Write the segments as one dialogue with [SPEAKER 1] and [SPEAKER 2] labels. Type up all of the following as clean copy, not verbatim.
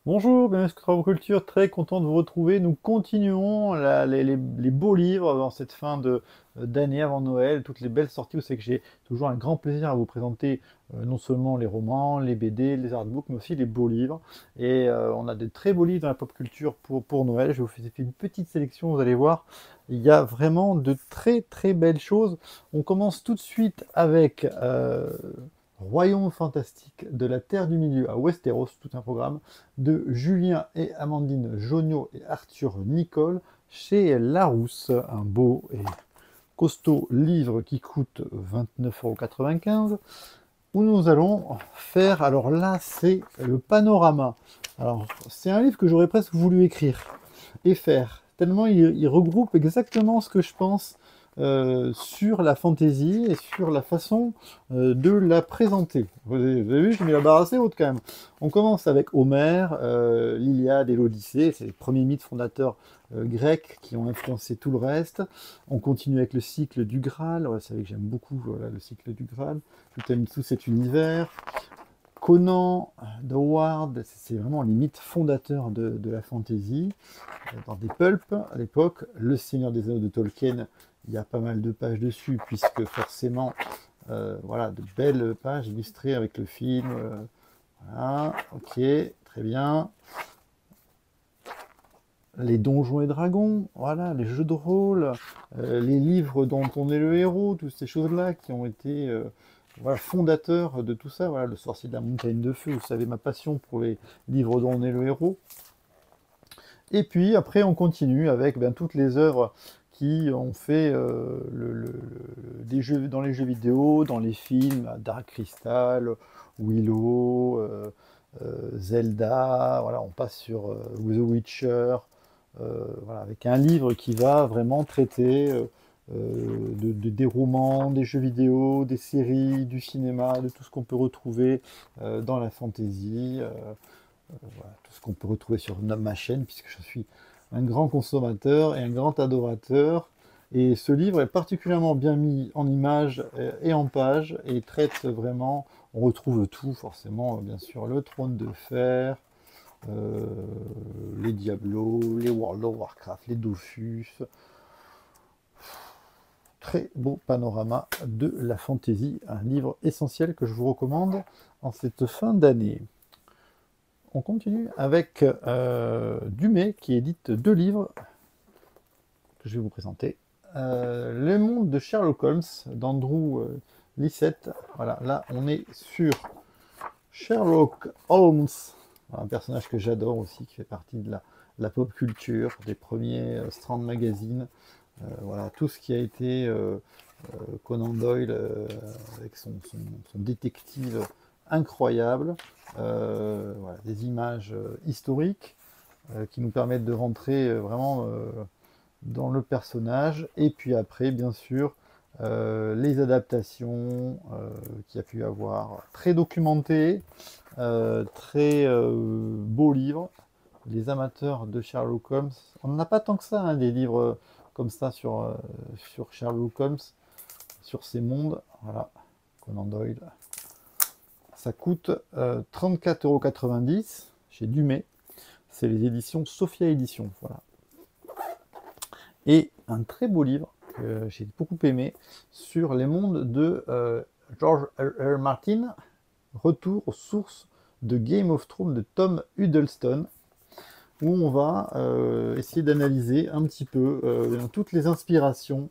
[SPEAKER 1] Bonjour, bienvenue sur Travaux-Culture, très content de vous retrouver. Nous continuons les beaux livres dans cette fin d'année avant Noël, toutes les belles sorties. Vous savez que j'ai toujours un grand plaisir à vous présenter non seulement les romans, les BD, les artbooks, mais aussi les beaux livres. Et on a de très beaux livres dans la pop culture pour Noël. Je vous fais une petite sélection, vous allez voir. Il y a vraiment de très très belles choses. On commence tout de suite avec Royaume fantastique de la Terre du Milieu à Westeros, tout un programme de Julien et Amandine Jonio et Arthur Nicole chez Larousse. Un beau et costaud livre qui coûte 29,95 €, où nous allons faire, alors là c'est le panorama. Alors c'est un livre que j'aurais presque voulu écrire et faire, tellement il regroupe exactement ce que je pense sur la fantaisie et sur la façon de la présenter. Vous avez vu, j'ai mis la barre assez haute quand même. On commence avec Homère, l'Iliade et l'Odyssée, c'est les premiers mythes fondateurs grecs qui ont influencé tout le reste. On continue avec le cycle du Graal, vous savez que j'aime beaucoup voilà, le cycle du Graal, tout aime tout cet univers. Conan d'Howard, c'est vraiment les mythes fondateurs de la fantasy. Dans des pulps à l'époque, Le Seigneur des Anneaux de Tolkien, il y a pas mal de pages dessus, puisque forcément, voilà, de belles pages illustrées avec le film. Voilà, ok, très bien. Les Donjons et Dragons, voilà, les jeux de rôle, les livres dont on est le héros, toutes ces choses-là qui ont été voilà, fondateurs de tout ça. Voilà, Le Sorcier de la Montagne de Feu, vous savez ma passion pour les livres dont on est le héros. Et puis après, on continue avec ben, toutes les œuvres qui ont fait des jeux, dans les jeux vidéo, dans les films, Dark Crystal, Willow, Zelda, voilà, on passe sur The Witcher, voilà, avec un livre qui va vraiment traiter des romans, des jeux vidéo, des séries, du cinéma, de tout ce qu'on peut retrouver dans la fantasy. Voilà, tout ce qu'on peut retrouver sur ma chaîne, puisque je suis un grand consommateur et un grand adorateur. Et ce livre est particulièrement bien mis en images et en pages, et traite vraiment, on retrouve tout forcément, bien sûr, le Trône de Fer, euh, les Diablos, les World of Warcraft, les Dofus. Très beau panorama de la fantasy, un livre essentiel que je vous recommande en cette fin d'année. On continue avec Dumay qui édite deux livres que je vais vous présenter. Le monde de Sherlock Holmes d'Andrew Lycett. Voilà, là on est sur Sherlock Holmes, un personnage que j'adore aussi, qui fait partie de la pop culture, des premiers Strand Magazine. Voilà, tout ce qui a été Conan Doyle avec son détective incroyable. Voilà, des images historiques qui nous permettent de rentrer vraiment dans le personnage. Et puis après, bien sûr, les adaptations qu'il y a pu avoir, très documentées, très beaux livres. Les amateurs de Sherlock Holmes, on n'en a pas tant que ça, hein, des livres comme ça sur Sherlock Holmes, sur ces mondes. Voilà, Conan Doyle. Ça coûte 34,90 € chez Dumay. C'est les éditions Sophia Éditions. Voilà. Et un très beau livre que j'ai beaucoup aimé sur les mondes de George R. Martin, Retour aux sources de Game of Thrones de Tom Hiddleston, où on va essayer d'analyser un petit peu toutes les inspirations.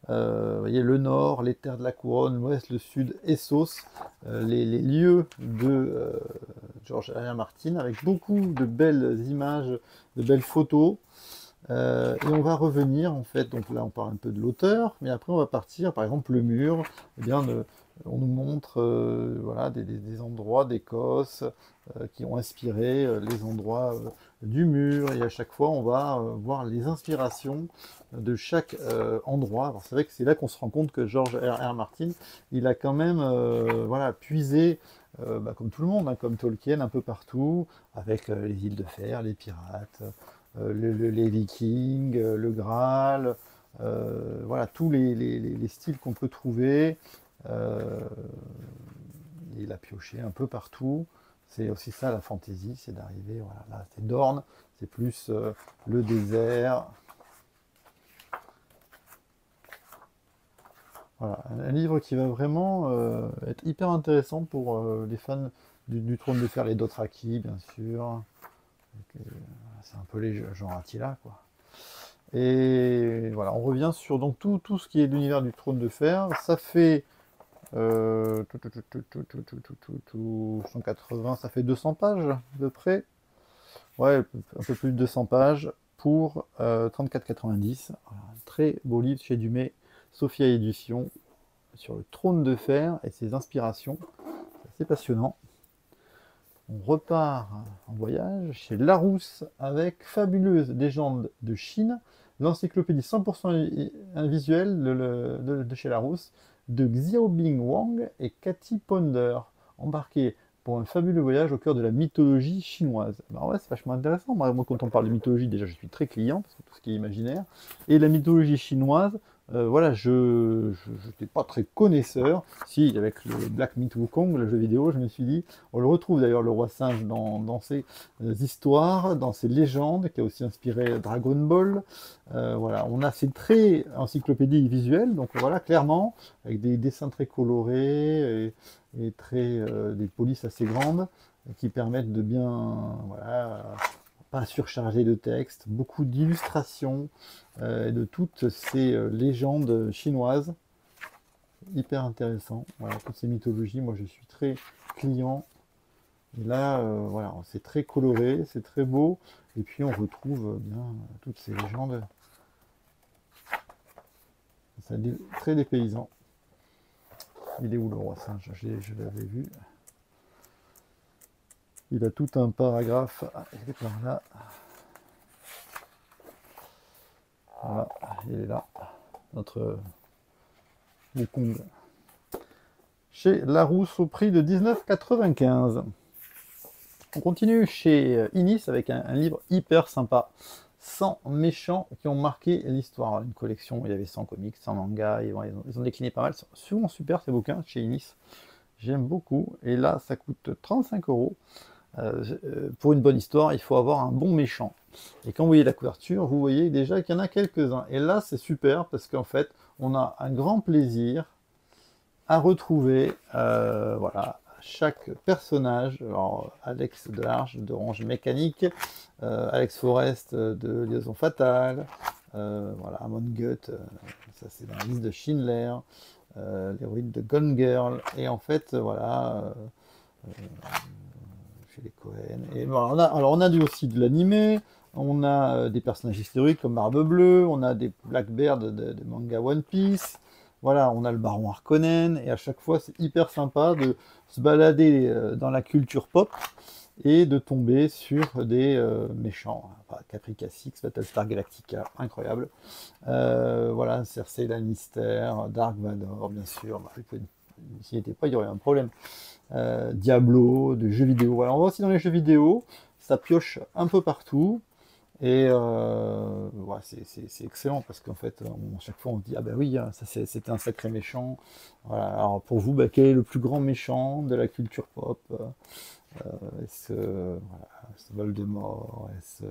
[SPEAKER 1] Vous voyez, le nord, les terres de la couronne, l'ouest, le sud, Essos, les lieux de George R. R. Martin, avec beaucoup de belles images, de belles photos. Et on va revenir, en fait, donc là on parle un peu de l'auteur, mais après on va partir, par exemple le mur, eh bien, on nous montre voilà, des endroits d'Écosse qui ont inspiré les endroits du mur, et à chaque fois on va voir les inspirations de chaque endroit. Alors c'est vrai que c'est là qu'on se rend compte que George R. R. Martin, il a quand même voilà, puisé, bah, comme tout le monde, hein, comme Tolkien, un peu partout, avec les îles de fer, les pirates, les Vikings, le Graal, voilà, tous les styles qu'on peut trouver. Il a pioché un peu partout. C'est aussi ça la fantaisie, c'est d'arriver, voilà, là c'est Dorne, c'est plus le désert. Voilà, un livre qui va vraiment être hyper intéressant pour les fans du Trône de Fer, les Dothraki, bien sûr. C'est un peu les genre Attila, quoi. Et voilà, on revient sur donc tout ce qui est l'univers du Trône de Fer. Ça fait 180, ça fait 200 pages de près. Ouais, un peu plus de 200 pages pour 34,90. Voilà, un très beau livre chez Dumay, Sophia Édition, sur le Trône de Fer et ses inspirations. C'est assez passionnant. On repart en voyage chez Larousse avec Fabuleuse légende de Chine, l'encyclopédie 100% visuelle de chez Larousse, de Xiaobing Wang et Cathy Ponder, embarqués pour un fabuleux voyage au cœur de la mythologie chinoise. Alors ouais, c'est vachement intéressant. Moi, quand on parle de mythologie, déjà, je suis très client, parce que tout ce qui est imaginaire. Et la mythologie chinoise, voilà, je n'étais pas très connaisseur. Si, avec le Black Myth Wukong, le jeu vidéo, je me suis dit, on le retrouve d'ailleurs, le roi singe, dans ses histoires, dans ses légendes, qui a aussi inspiré Dragon Ball. Voilà, on a ces traits encyclopédie visuelle, donc voilà, clairement, avec des dessins très colorés et très, des polices assez grandes, qui permettent de bien, voilà, pas surcharger de texte, beaucoup d'illustrations de toutes ces légendes chinoises. Hyper intéressant. Voilà, toutes ces mythologies, moi je suis très client. Et là, voilà, c'est très coloré, c'est très beau. Et puis on retrouve bien toutes ces légendes. C'est très dépaysant. Il est où le roi singe? Je l'avais vu. Il a tout un paragraphe. Il est par là. Voilà, il est là. Notre Wukong. Chez Larousse au prix de 19,95. On continue chez Inis avec un livre hyper sympa. 100 méchants qui ont marqué l'histoire. Une collection où il y avait 100 comics, 100 mangas. Ils ont décliné pas mal. C'est souvent super ces bouquins chez Inis. J'aime beaucoup. Et là, ça coûte 35 €. Pour une bonne histoire, il faut avoir un bon méchant. Et quand vous voyez la couverture, vous voyez déjà qu'il y en a quelques-uns. Et là, c'est super parce qu'en fait, on a un grand plaisir à retrouver voilà, chaque personnage. Alors, Alex Delarge d'Orange Mécanique, Alex Forrest de Liaison Fatale, voilà, Amon Gut, ça c'est dans la liste de Schindler, l'héroïne de Gone Girl, et en fait, voilà, chez les Cohen. Et voilà, on a aussi de l'animé, on a des personnages historiques comme Barbe Bleue, on a des Blackbird de manga One Piece. Voilà, on a le baron Harkonnen, et à chaque fois, c'est hyper sympa de se balader dans la culture pop et de tomber sur des méchants. Enfin, Caprica Six, Battlestar Galactica, incroyable. Voilà, Cersei Lannister, Dark Vador, bien sûr. Bah, s'il n'y était pas, il y aurait un problème. Diablo, de jeux vidéo. Voilà, on va aussi dans les jeux vidéo. Ça pioche un peu partout. Et ouais, c'est excellent parce qu'en fait, à chaque fois on se dit, ah ben oui, ça c'était un sacré méchant. Voilà. Alors pour vous, bah, quel est le plus grand méchant de la culture pop? Est-ce voilà, Voldemort? Est-ce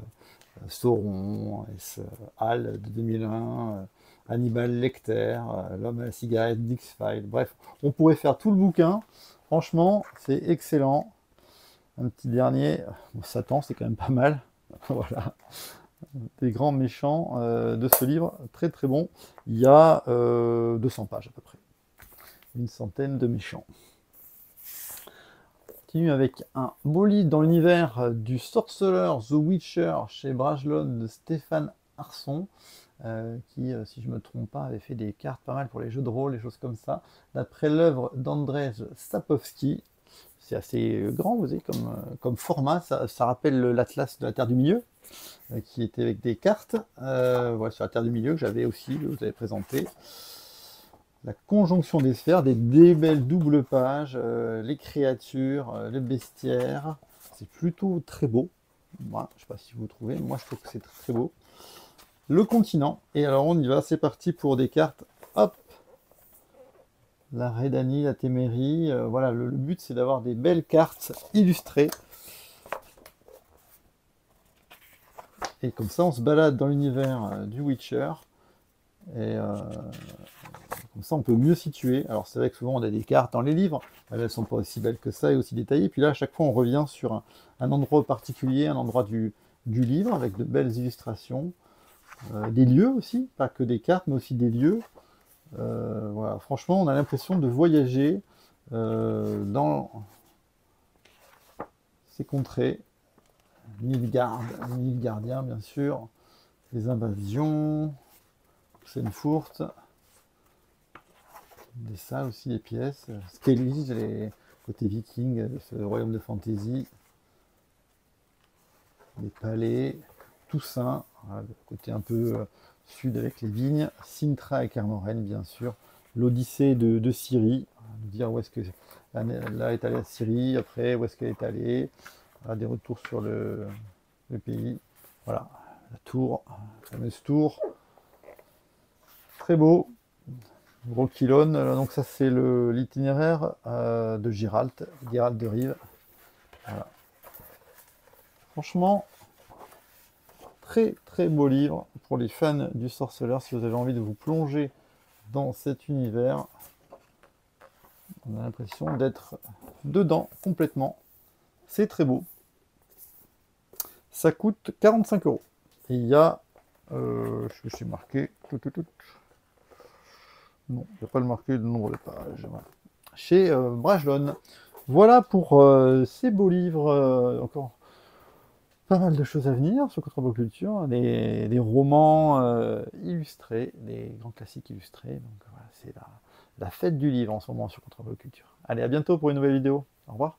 [SPEAKER 1] Sauron? Est-ce Hal de 2001? Hannibal Lecter? L'homme à la cigarette d'X-Files? Bref, on pourrait faire tout le bouquin. Franchement, c'est excellent. Un petit dernier, Satan, c'est quand même pas mal. Voilà, des grands méchants de ce livre, très très bon. Il y a 200 pages à peu près, une centaine de méchants. On continue avec un beau livre dans l'univers du Sorcerer, The Witcher, chez Brajlon de Stéphane Arson, qui, si je ne me trompe pas, avait fait des cartes pas mal pour les jeux de rôle, des choses comme ça, d'après l'œuvre d'Andrzej Sapkowski. C'est assez grand, vous savez, comme format. Ça rappelle l'Atlas de la Terre du Milieu, qui était avec des cartes. Voilà, sur la Terre du Milieu, que j'avais aussi, que je vous avais présenté. La conjonction des sphères, des belles doubles pages, les créatures, le bestiaire. C'est plutôt très beau. Voilà, je ne sais pas si vous trouvez, moi je trouve que c'est très, très beau. Le continent. Et alors on y va, c'est parti pour des cartes. Hop! La Redani, la Témérie. Voilà, le but c'est d'avoir des belles cartes illustrées. Et comme ça, on se balade dans l'univers du Witcher. Et comme ça, on peut mieux situer. Alors, c'est vrai que souvent, on a des cartes dans les livres. Elles ne sont pas aussi belles que ça et aussi détaillées. Puis là, à chaque fois, on revient sur un endroit particulier, un endroit du livre, avec de belles illustrations. Des lieux aussi, pas que des cartes, mais aussi des lieux. Voilà. Franchement, on a l'impression de voyager dans ces contrées. Nilfgaardien, bien sûr. Les invasions. Senfurt. Des salles aussi, des pièces. Skellige, les côtés vikings, ce royaume de fantasy. Des palais. Toussaint, voilà, le côté un peu sud avec les vignes. Sintra et Kermoren, bien sûr. L'Odyssée de Syrie. Nous dire où est-ce que là est allée à Syrie, après où est-ce qu'elle est allée. Voilà, des retours sur le pays. Voilà, la tour, la fameuse tour. Très beau. Roquilone, donc ça c'est l'itinéraire de Geralt de Rive. Voilà. Franchement, très très beau livre pour les fans du sorceleur. Si vous avez envie de vous plonger dans cet univers, on a l'impression d'être dedans complètement. C'est très beau. Ça coûte 45 €. Et il y a, je suis marqué, non, il n'y a pas le marqué le nombre de pages. Voilà. Chez Brajlon. Voilà pour ces beaux livres. Encore pas mal de choses à venir sur Contraband Culture. Des romans illustrés, des grands classiques illustrés. Donc voilà, c'est la fête du livre en ce moment sur Contraband Culture. Allez, à bientôt pour une nouvelle vidéo. Au revoir.